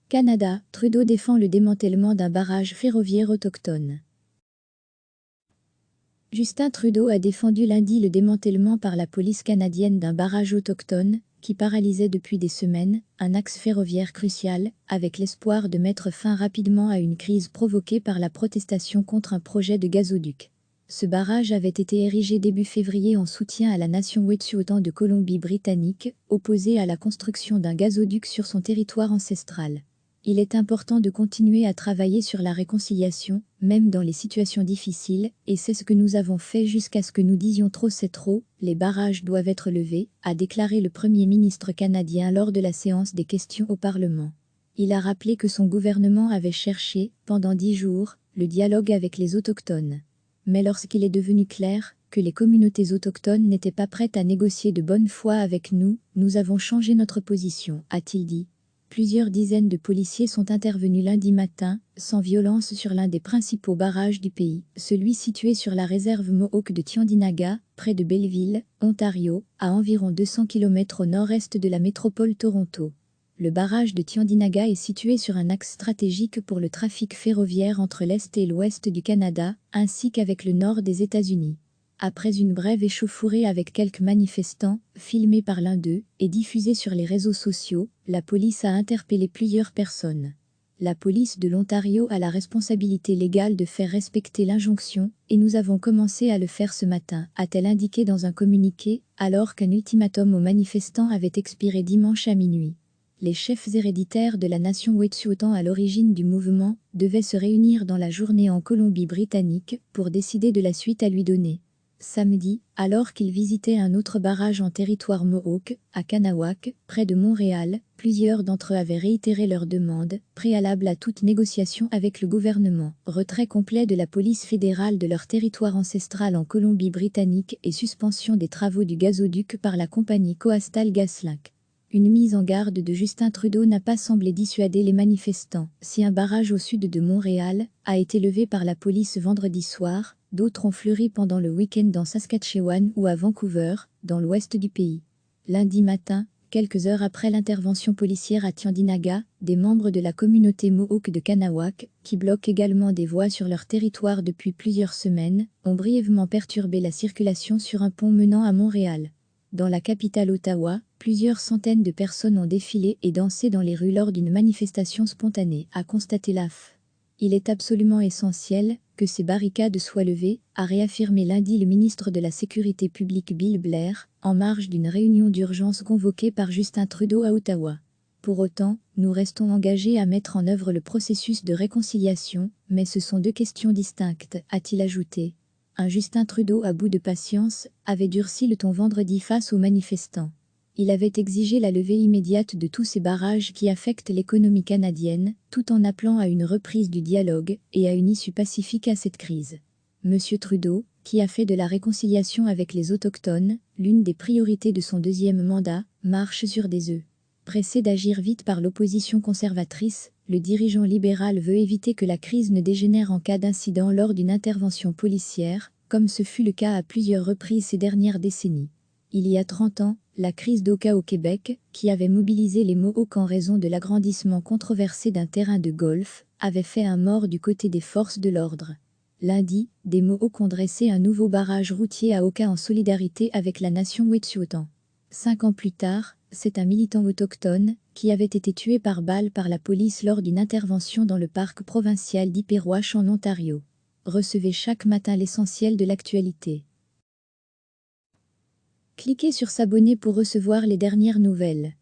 Canada, Trudeau défend le démantèlement d'un barrage ferroviaire autochtone. Justin Trudeau a défendu lundi le démantèlement par la police canadienne d'un barrage autochtone, qui paralysait depuis des semaines un axe ferroviaire crucial, avec l'espoir de mettre fin rapidement à une crise provoquée par la protestation contre un projet de gazoduc. Ce barrage avait été érigé début février en soutien à la nation Wet'suwet'en de Colombie-Britannique, opposée à la construction d'un gazoduc sur son territoire ancestral. Il est important de continuer à travailler sur la réconciliation, même dans les situations difficiles, et c'est ce que nous avons fait jusqu'à ce que nous disions trop c'est trop, les barrages doivent être levés, a déclaré le Premier ministre canadien lors de la séance des questions au Parlement. Il a rappelé que son gouvernement avait cherché, pendant 10 jours, le dialogue avec les Autochtones. Mais lorsqu'il est devenu clair que les communautés autochtones n'étaient pas prêtes à négocier de bonne foi avec nous, nous avons changé notre position, a-t-il dit. Plusieurs dizaines de policiers sont intervenus lundi matin, sans violence sur l'un des principaux barrages du pays, celui situé sur la réserve Mohawk de Tyendinaga, près de Belleville, Ontario, à environ 200 km au nord-est de la métropole Toronto. Le barrage de Tyendinaga est situé sur un axe stratégique pour le trafic ferroviaire entre l'Est et l'Ouest du Canada, ainsi qu'avec le nord des États-Unis. Après une brève échauffourée avec quelques manifestants, filmée par l'un d'eux et diffusée sur les réseaux sociaux, la police a interpellé plusieurs personnes. La police de l'Ontario a la responsabilité légale de faire respecter l'injonction, et nous avons commencé à le faire ce matin, a-t-elle indiqué dans un communiqué, alors qu'un ultimatum aux manifestants avait expiré dimanche à minuit. Les chefs héréditaires de la nation Wet'suwet'en à l'origine du mouvement devaient se réunir dans la journée en Colombie-Britannique pour décider de la suite à lui donner. Samedi, alors qu'ils visitaient un autre barrage en territoire Mohawk, à Kanawak, près de Montréal, plusieurs d'entre eux avaient réitéré leur demande, préalable à toute négociation avec le gouvernement, retrait complet de la police fédérale de leur territoire ancestral en Colombie-Britannique et suspension des travaux du gazoduc par la compagnie Coastal GasLink. Une mise en garde de Justin Trudeau n'a pas semblé dissuader les manifestants. Si un barrage au sud de Montréal a été levé par la police vendredi soir, d'autres ont fleuri pendant le week-end dans Saskatchewan ou à Vancouver, dans l'ouest du pays. Lundi matin, quelques heures après l'intervention policière à Tyendinaga, des membres de la communauté Mohawk de Kanawak, qui bloquent également des voies sur leur territoire depuis plusieurs semaines, ont brièvement perturbé la circulation sur un pont menant à Montréal. Dans la capitale Ottawa, plusieurs centaines de personnes ont défilé et dansé dans les rues lors d'une manifestation spontanée, a constaté l'AF. Il est absolument essentiel que ces barricades soient levées, a réaffirmé lundi le ministre de la Sécurité publique Bill Blair, en marge d'une réunion d'urgence convoquée par Justin Trudeau à Ottawa. Pour autant, nous restons engagés à mettre en œuvre le processus de réconciliation, mais ce sont deux questions distinctes, a-t-il ajouté. Un Justin Trudeau à bout de patience avait durci le ton vendredi face aux manifestants. Il avait exigé la levée immédiate de tous ces barrages qui affectent l'économie canadienne, tout en appelant à une reprise du dialogue et à une issue pacifique à cette crise. Monsieur Trudeau, qui a fait de la réconciliation avec les Autochtones l'une des priorités de son deuxième mandat, marche sur des œufs. Pressé d'agir vite par l'opposition conservatrice, le dirigeant libéral veut éviter que la crise ne dégénère en cas d'incident lors d'une intervention policière, comme ce fut le cas à plusieurs reprises ces dernières décennies. Il y a 30 ans, la crise d'Oka au Québec, qui avait mobilisé les Mohawks en raison de l'agrandissement controversé d'un terrain de golf, avait fait un mort du côté des forces de l'ordre. Lundi, des Mohawks ont dressé un nouveau barrage routier à Oka en solidarité avec la nation Wet'suwet'en. 5 ans plus tard, c'est un militant autochtone qui avait été tué par balle par la police lors d'une intervention dans le parc provincial d'Ipperwash en Ontario. Recevez chaque matin l'essentiel de l'actualité. Cliquez sur s'abonner pour recevoir les dernières nouvelles.